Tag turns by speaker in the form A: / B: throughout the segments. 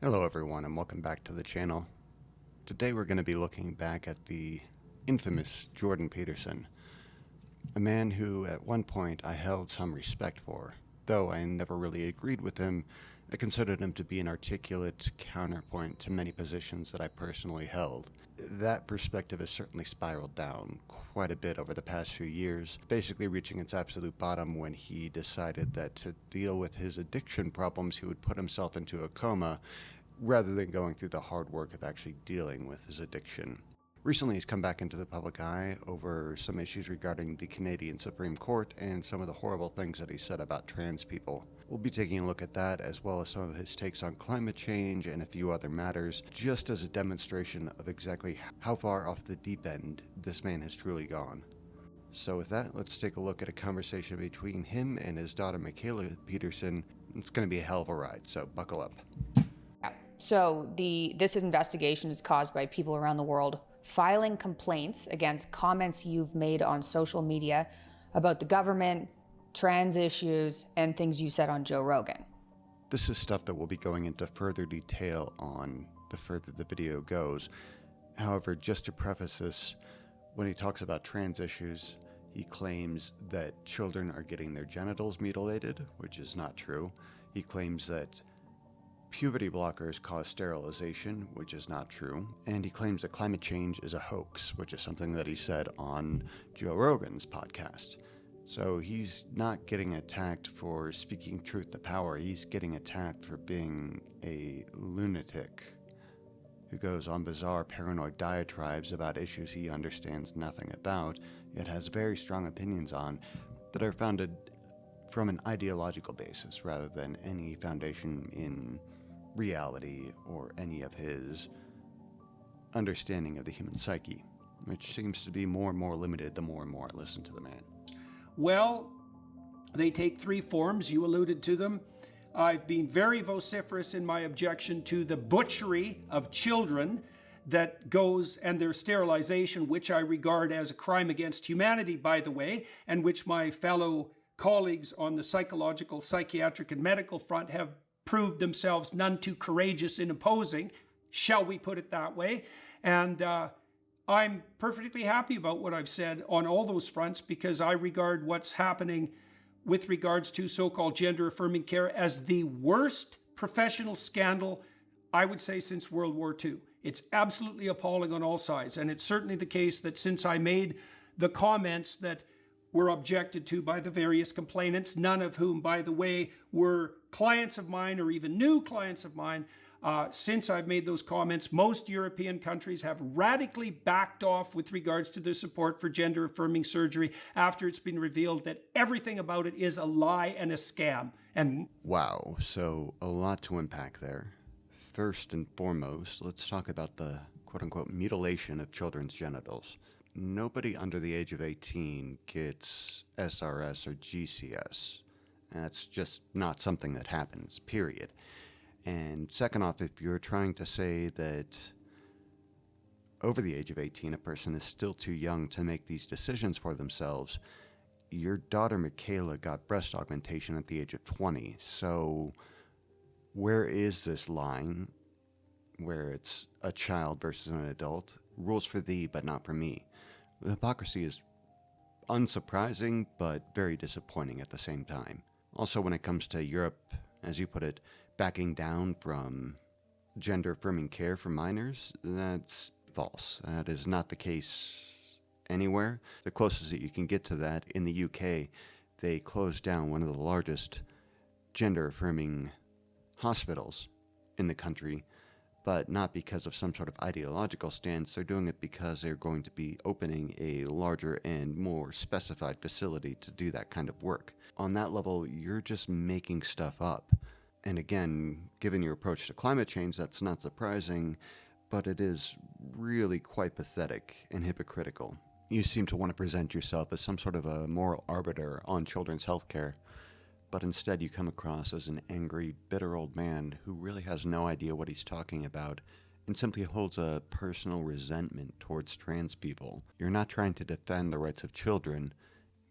A: Hello everyone and welcome back to the channel. Today we're going to be looking back at the infamous Jordan Peterson, a man who at one point I held some respect for. Though I never really agreed with him, I considered him to be an articulate counterpoint to many positions that I personally held. That perspective has certainly spiraled down quite a bit over the past few years, basically reaching its absolute bottom when he decided that to deal with his addiction problems he would put himself into a coma rather than going through the hard work of actually dealing with his addiction. Recently, he's come back into the public eye over some issues regarding the Canadian Supreme Court and some of the horrible things that he said about trans people. We'll be taking a look at that, as well as some of his takes on climate change and a few other matters, just as a demonstration of exactly how far off the deep end this man has truly gone. So with that, let's take a look at a conversation between him and his daughter Michaela Peterson. It's going to be a hell of a ride, so buckle up.
B: So this investigation is caused by people around the world filing complaints against comments you've made on social media about the government, trans issues, and things you said on Joe Rogan.
A: This is stuff that we'll be going into further detail on the further the video goes. However, just to preface this, when he talks about trans issues, he claims that children are getting their genitals mutilated, which is not true. He claims that puberty blockers cause sterilization, which is not true, and he claims that climate change is a hoax, which is something that he said on Joe Rogan's podcast. So he's not getting attacked for speaking truth to power, he's getting attacked for being a lunatic who goes on bizarre paranoid diatribes about issues he understands nothing about, yet has very strong opinions on, that are founded from an ideological basis rather than any foundation in reality or any of his understanding of the human psyche, which seems to be more and more limited the more and more I listen to the man.
C: Well, they take three forms. You alluded to them. I've been very vociferous in my objection to the butchery of children that goes, and their sterilization, which I regard as a crime against humanity, by the way, and which my fellow colleagues on the psychological, psychiatric, and medical front have proved themselves none too courageous in opposing, shall we put it that way. And I'm perfectly happy about what I've said on all those fronts, because I regard what's happening with regards to so-called gender-affirming care as the worst professional scandal, I would say, since World War II. It's absolutely appalling on all sides. And it's certainly the case that since I made the comments that were objected to by the various complainants, none of whom, by the way, were clients of mine or even new clients of mine. Since I've made those comments, most European countries have radically backed off with regards to their support for gender-affirming surgery after it's been revealed that everything about it is a lie and a scam. And
A: wow, so a lot to unpack there. First and foremost, let's talk about the quote-unquote mutilation of children's genitals. Nobody under the age of 18 gets SRS or GCS. That's just not something that happens, period. And second off, if you're trying to say that over the age of 18, a person is still too young to make these decisions for themselves, your daughter Michaela got breast augmentation at the age of 20. So where is this line where it's a child versus an adult? Rules for thee, but not for me. The hypocrisy is unsurprising, but very disappointing at the same time. Also, when it comes to Europe, as you put it, backing down from gender-affirming care for minors, that's false. That is not the case anywhere. The closest that you can get to that, in the UK, they closed down one of the largest gender-affirming hospitals in the country, but not because of some sort of ideological stance. They're doing it because they're going to be opening a larger and more specified facility to do that kind of work. On that level, you're just making stuff up. And again, given your approach to climate change, that's not surprising, but it is really quite pathetic and hypocritical. You seem to want to present yourself as some sort of a moral arbiter on children's health care, but instead you come across as an angry, bitter old man who really has no idea what he's talking about and simply holds a personal resentment towards trans people. You're not trying to defend the rights of children.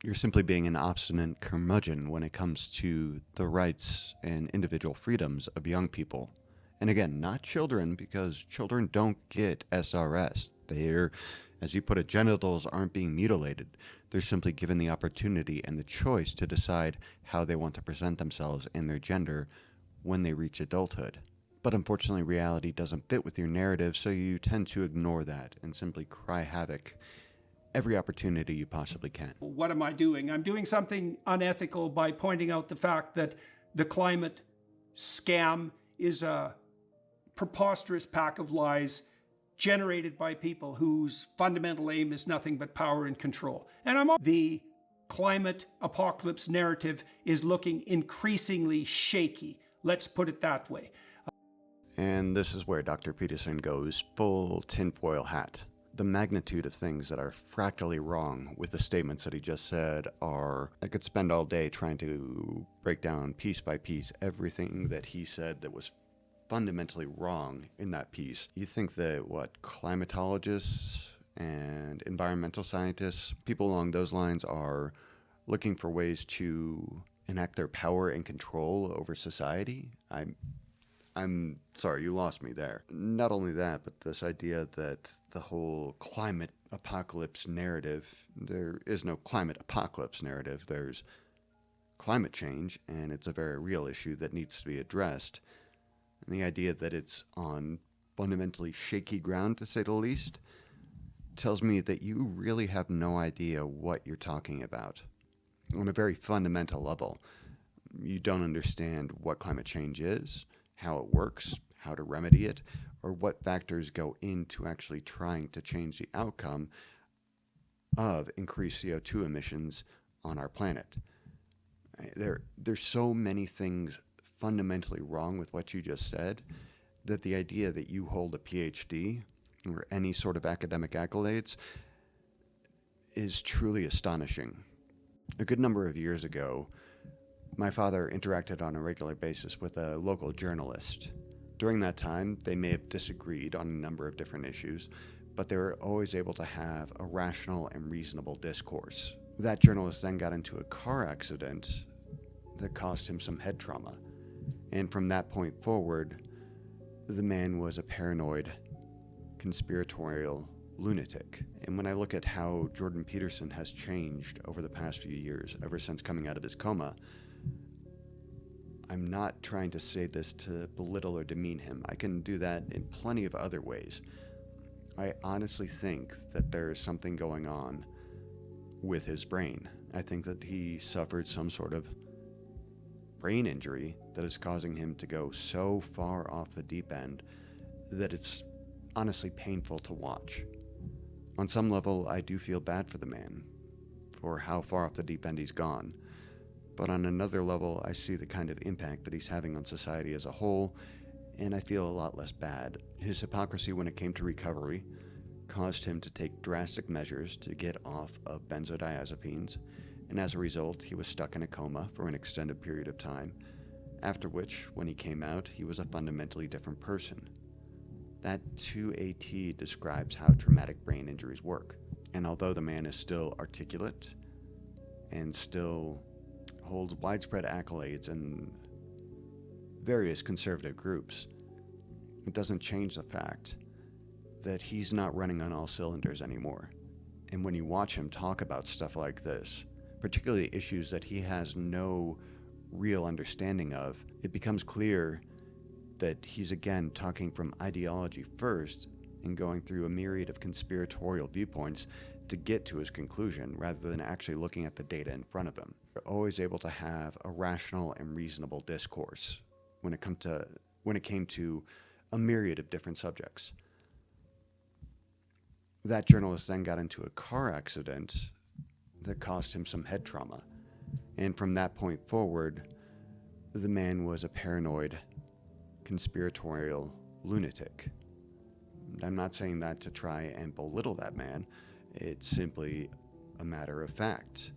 A: You're simply being an obstinate curmudgeon when it comes to the rights and individual freedoms of young people. And again, not children, because children don't get SRS. They're, as you put it, genitals aren't being mutilated. They're simply given the opportunity and the choice to decide how they want to present themselves and their gender when they reach adulthood. But unfortunately, reality doesn't fit with your narrative, so you tend to ignore that and simply cry havoc every opportunity you possibly can.
C: What am I doing? I'm doing something unethical by pointing out the fact that the climate scam is a preposterous pack of lies generated by people whose fundamental aim is nothing but power and control. And the climate apocalypse narrative is looking increasingly shaky. Let's put it that way.
A: And this is where Dr. Peterson goes full tinfoil hat. The magnitude of things that are fractally wrong with the statements that he just said are, I could spend all day trying to break down piece by piece everything that he said that was fundamentally wrong in that piece. You think that, climatologists and environmental scientists, people along those lines, are looking for ways to enact their power and control over society? I'm sorry, you lost me there. Not only that, but this idea that the whole climate apocalypse narrative, there is no climate apocalypse narrative. There's climate change, and it's a very real issue that needs to be addressed. And the idea that it's on fundamentally shaky ground, to say the least, tells me that you really have no idea what you're talking about. On a very fundamental level, you don't understand what climate change is, how it works, how to remedy it, or what factors go into actually trying to change the outcome of increased CO2 emissions on our planet. There's so many things fundamentally wrong with what you just said that the idea that you hold a PhD or any sort of academic accolades is truly astonishing. A good number of years ago, my father interacted on a regular basis with a local journalist. During that time, they may have disagreed on a number of different issues, but they were always able to have a rational and reasonable discourse. That journalist then got into a car accident that caused him some head trauma. And from that point forward, the man was a paranoid, conspiratorial lunatic. And when I look at how Jordan Peterson has changed over the past few years, ever since coming out of his coma, I'm not trying to say this to belittle or demean him. I can do that in plenty of other ways. I honestly think that there is something going on with his brain. I think that he suffered some sort of brain injury that is causing him to go so far off the deep end that it's honestly painful to watch. On some level, I do feel bad for the man, for how far off the deep end he's gone. But on another level, I see the kind of impact that he's having on society as a whole, and I feel a lot less bad. His hypocrisy when it came to recovery caused him to take drastic measures to get off of benzodiazepines, and as a result, he was stuck in a coma for an extended period of time, after which, when he came out, he was a fundamentally different person. That 2AT describes how traumatic brain injuries work, and although the man is still articulate and still holds widespread accolades in various conservative groups, it doesn't change the fact that he's not running on all cylinders anymore. And when you watch him talk about stuff like this, particularly issues that he has no real understanding of, it becomes clear that he's again talking from ideology first and going through a myriad of conspiratorial viewpoints to get to his conclusion rather than actually looking at the data in front of him. They're always able to have a rational and reasonable discourse when it came to a myriad of different subjects. That journalist then got into a car accident that caused him some head trauma. And from that point forward, the man was a paranoid, conspiratorial lunatic. I'm not saying that to try and belittle that man. It's simply a matter of fact.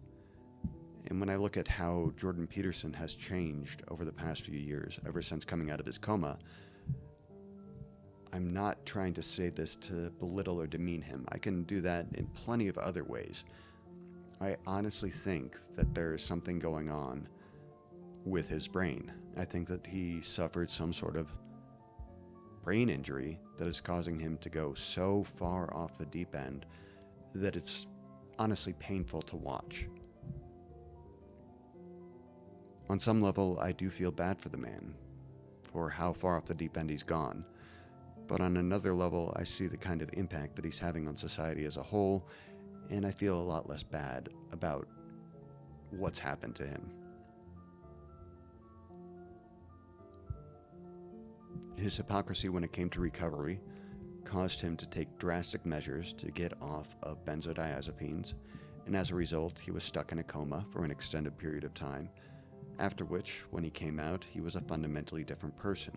A: And when I look at how Jordan Peterson has changed over the past few years, ever since coming out of his coma, I'm not trying to say this to belittle or demean him. I can do that in plenty of other ways. I honestly think that there is something going on with his brain. I think that he suffered some sort of brain injury that is causing him to go so far off the deep end that it's honestly painful to watch. On some level, I do feel bad for the man, for how far off the deep end he's gone. But on another level, I see the kind of impact that he's having on society as a whole, and I feel a lot less bad about what's happened to him. His hypocrisy when it came to recovery caused him to take drastic measures to get off of benzodiazepines, and as a result, he was stuck in a coma for an extended period of time, after which, when he came out, he was a fundamentally different person.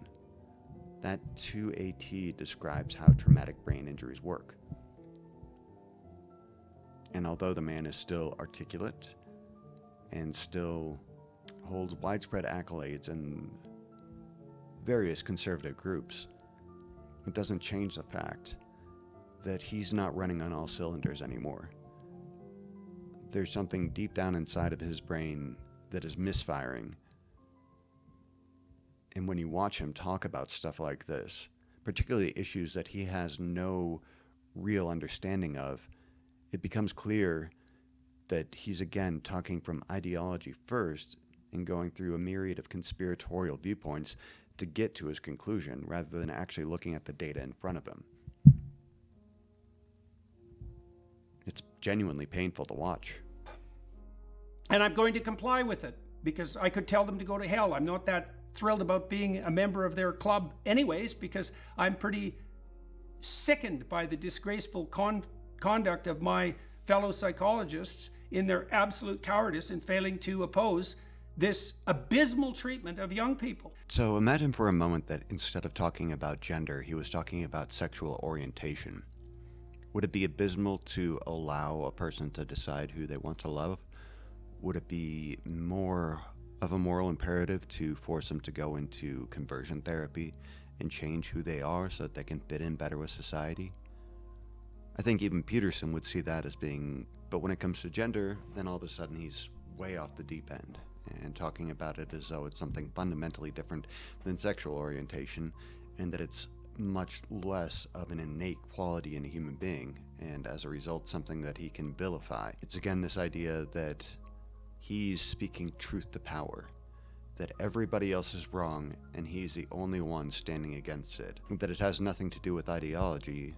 A: That to a T describes how traumatic brain injuries work. And although the man is still articulate and still holds widespread accolades in various conservative groups, it doesn't change the fact that he's not running on all cylinders anymore. There's something deep down inside of his brain that is misfiring. And when you watch him talk about stuff like this, particularly issues that he has no real understanding of, it becomes clear that he's again talking from ideology first and going through a myriad of conspiratorial viewpoints to get to his conclusion rather than actually looking at the data in front of him. It's genuinely painful to watch.
C: And I'm going to comply with it because I could tell them to go to hell. I'm not that thrilled about being a member of their club anyways, because I'm pretty sickened by the disgraceful conduct of my fellow psychologists in their absolute cowardice in failing to oppose this abysmal treatment of young people.
A: So imagine for a moment that instead of talking about gender, he was talking about sexual orientation. Would it be abysmal to allow a person to decide who they want to love? Would it be more of a moral imperative to force them to go into conversion therapy and change who they are so that they can fit in better with society? I think even Peterson would see that as being, but when it comes to gender, then all of a sudden he's way off the deep end and talking about it as though it's something fundamentally different than sexual orientation, and that it's much less of an innate quality in a human being, and as a result, something that he can vilify. It's again this idea that he's speaking truth to power, that everybody else is wrong and he's the only one standing against it, that it has nothing to do with ideology,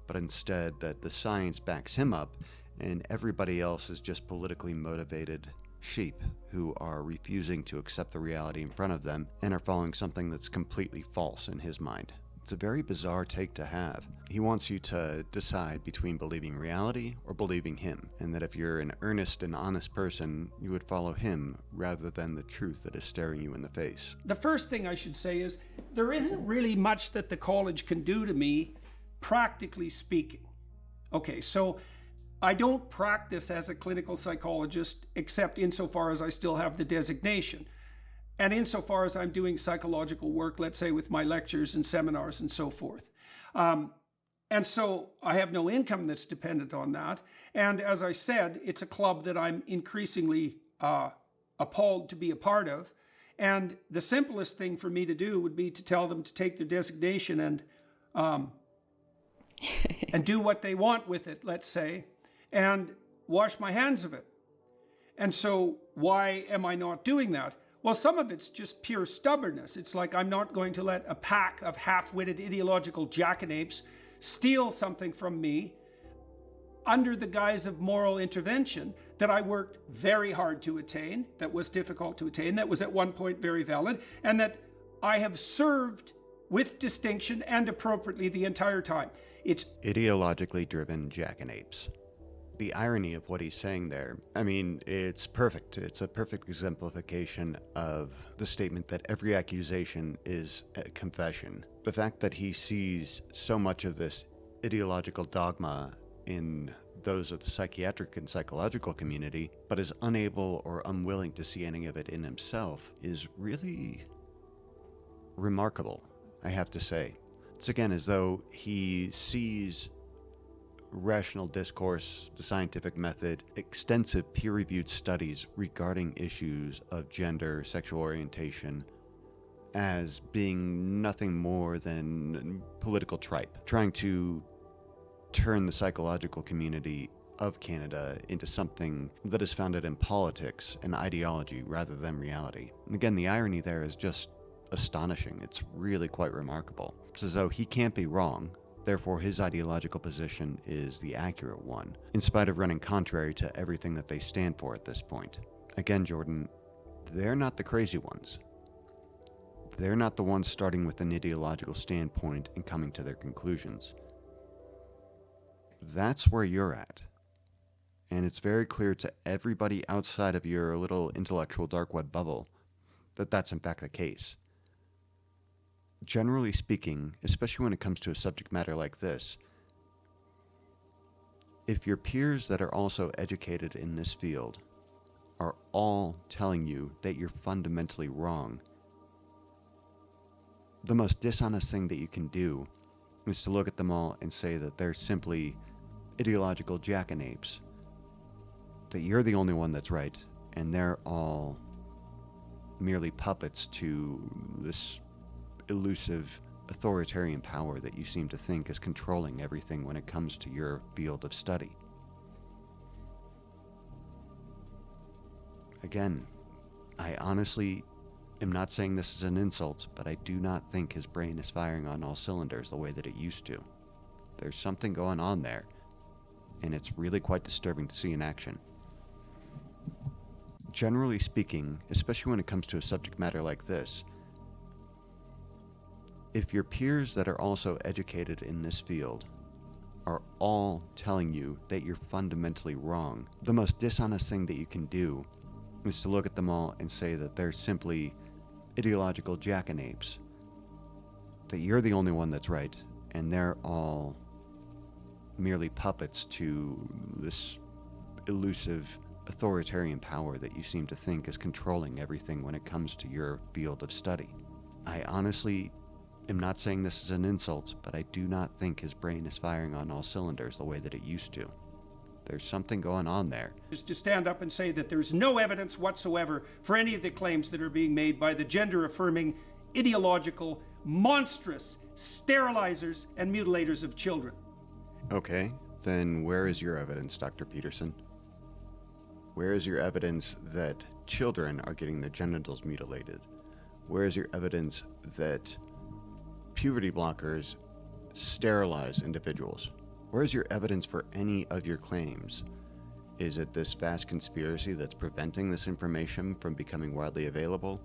A: but instead that the science backs him up and everybody else is just politically motivated sheep who are refusing to accept the reality in front of them and are following something that's completely false in his mind. It's a very bizarre take to have. He wants you to decide between believing reality or believing him, and that if you're an earnest and honest person, you would follow him rather than the truth that is staring you in the face.
C: The first thing I should say is there isn't really much that the college can do to me, practically speaking. Okay, so I don't practice as a clinical psychologist except insofar as I still have the designation. And insofar as I'm doing psychological work, let's say with my lectures and seminars and so forth. And so I have no income that's dependent on that. And as I said, it's a club that I'm increasingly appalled to be a part of. And the simplest thing for me to do would be to tell them to take their designation and do what they want with it, let's say, and wash my hands of it. And so why am I not doing that? Well, some of it's just pure stubbornness. It's like I'm not going to let a pack of half-witted ideological jackanapes steal something from me under the guise of moral intervention that I worked very hard to attain, that was difficult to attain, that was at one point very valid, and that I have served with distinction and appropriately the entire time. It's
A: ideologically driven jackanapes. The irony of what he's saying there, I mean, it's perfect. It's a perfect exemplification of the statement that every accusation is a confession. The fact that he sees so much of this ideological dogma in those of the psychiatric and psychological community, but is unable or unwilling to see any of it in himself, is really remarkable, I have to say. It's again as though he sees rational discourse, the scientific method, extensive peer-reviewed studies regarding issues of gender, sexual orientation, as being nothing more than political tripe, trying to turn the psychological community of Canada into something that is founded in politics and ideology rather than reality. And again, the irony there is just astonishing. It's really quite remarkable. It's as though he can't be wrong, therefore his ideological position is the accurate one, in spite of running contrary to everything that they stand for at this point. Again, Jordan, they're not the crazy ones. They're not the ones starting with an ideological standpoint and coming to their conclusions. That's where you're at. And it's very clear to everybody outside of your little intellectual dark web bubble that that's in fact the case. Generally speaking, especially when it comes to a subject matter like this, if your peers that are also educated in this field are all telling you that you're fundamentally wrong, the most dishonest thing that you can do is to look at them all and say that they're simply ideological jackanapes, that you're the only one that's right, and they're all merely puppets to this elusive authoritarian power that you seem to think is controlling everything when it comes to your field of study. Again, I honestly am not saying this is an insult, but I do not think his brain is firing on all cylinders the way that it used to. There's something going on there, and it's really quite disturbing to see in action. Generally speaking, especially when it comes to a subject matter like this, if your peers that are also educated in this field are all telling you that you're fundamentally wrong, the most dishonest thing that you can do is to look at them all and say that they're simply ideological jackanapes, that you're the only one that's right, and they're all merely puppets to this elusive authoritarian power that you seem to think is controlling everything when it comes to your field of study. I honestly am not saying this is an insult, but I do not think his brain is firing on all cylinders the way that it used to. There's something going on there.
C: Just to stand up and say that there's no evidence whatsoever for any of the claims that are being made by the gender-affirming, ideological, monstrous sterilizers and mutilators of children.
A: Okay, then where is your evidence, Dr. Peterson? Where is your evidence that children are getting their genitals mutilated? Where is your evidence that puberty blockers sterilize individuals? Where is your evidence for any of your claims? Is it this vast conspiracy that's preventing this information from becoming widely available?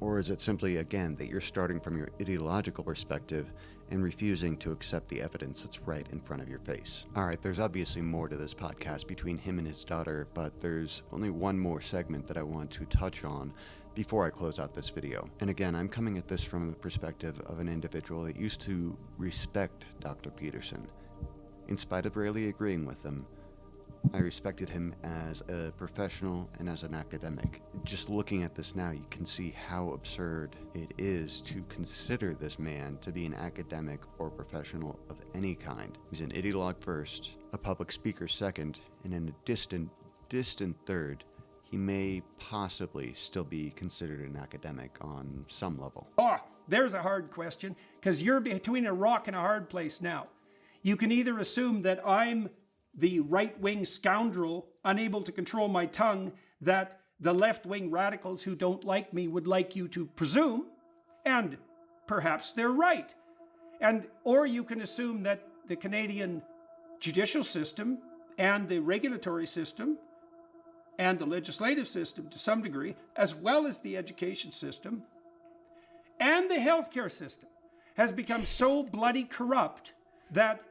A: Or is it simply, again, that you're starting from your ideological perspective and refusing to accept the evidence that's right in front of your face? All right, there's obviously more to this podcast between him and his daughter, but there's only one more segment that I want to touch on before I close out this video. And again, I'm coming at this from the perspective of an individual that used to respect Dr. Peterson. In spite of rarely agreeing with him, I respected him as a professional and as an academic. Just looking at this now, you can see how absurd it is to consider this man to be an academic or professional of any kind. He's an ideologue first, a public speaker second, and in a distant third, he may possibly still be considered an academic on some level.
C: Oh, there's a hard question, because you're between a rock and a hard place now. You can either assume that I'm the right-wing scoundrel, unable to control my tongue, that the left-wing radicals who don't like me would like you to presume, and perhaps they're right. Or you can assume that the Canadian judicial system and the regulatory system and the legislative system to some degree, as well as the education system and the healthcare system, has become so bloody corrupt that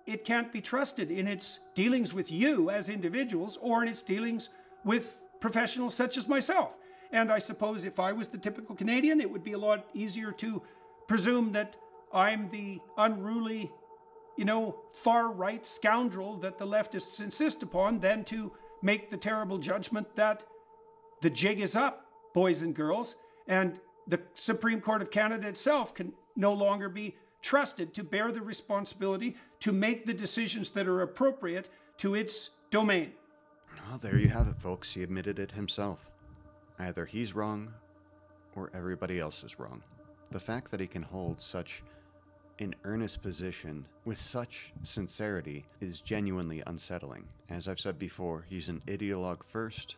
C: it can't be trusted in its dealings with you as individuals or in its dealings with professionals such as myself. And I suppose if I was the typical Canadian, it would be a lot easier to presume that I'm the unruly, far-right scoundrel that the leftists insist upon than to make the terrible judgment that the jig is up, boys and girls, and the Supreme Court of Canada itself can no longer be trusted to bear the responsibility to make the decisions that are appropriate to its domain.
A: Well, there you have it, folks. He admitted it himself. Either he's wrong, or everybody else is wrong. The fact that he can hold such an earnest position with such sincerity is genuinely unsettling. As I've said before, he's an ideologue first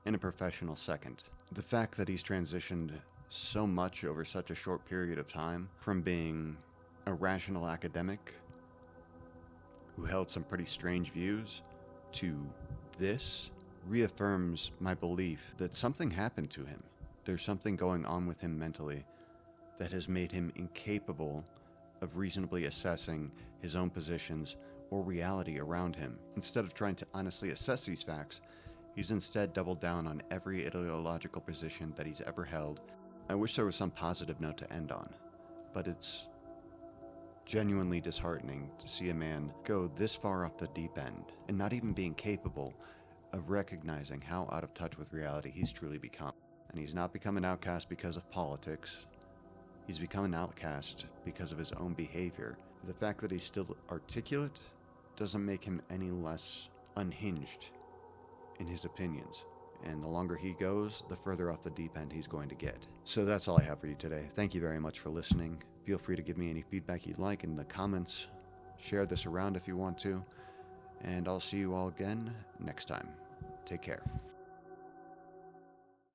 A: and a professional second. The fact that he's transitioned so much over such a short period of time, from being a rational academic who held some pretty strange views to this, reaffirms my belief that something happened to him. There's something going on with him mentally that has made him incapable of reasonably assessing his own positions or reality around him. Instead of trying to honestly assess these facts, he's instead doubled down on every ideological position that he's ever held. I wish there was some positive note to end on, but it's genuinely disheartening to see a man go this far off the deep end and not even being capable of recognizing how out of touch with reality he's truly become. And he's not become an outcast because of politics. He's become an outcast because of his own behavior. The fact that he's still articulate doesn't make him any less unhinged in his opinions. And the longer he goes, the further off the deep end he's going to get. So that's all I have for you today. Thank you very much for listening. Feel free to give me any feedback you'd like in the comments. Share this around if you want to. And I'll see you all again next time. Take care.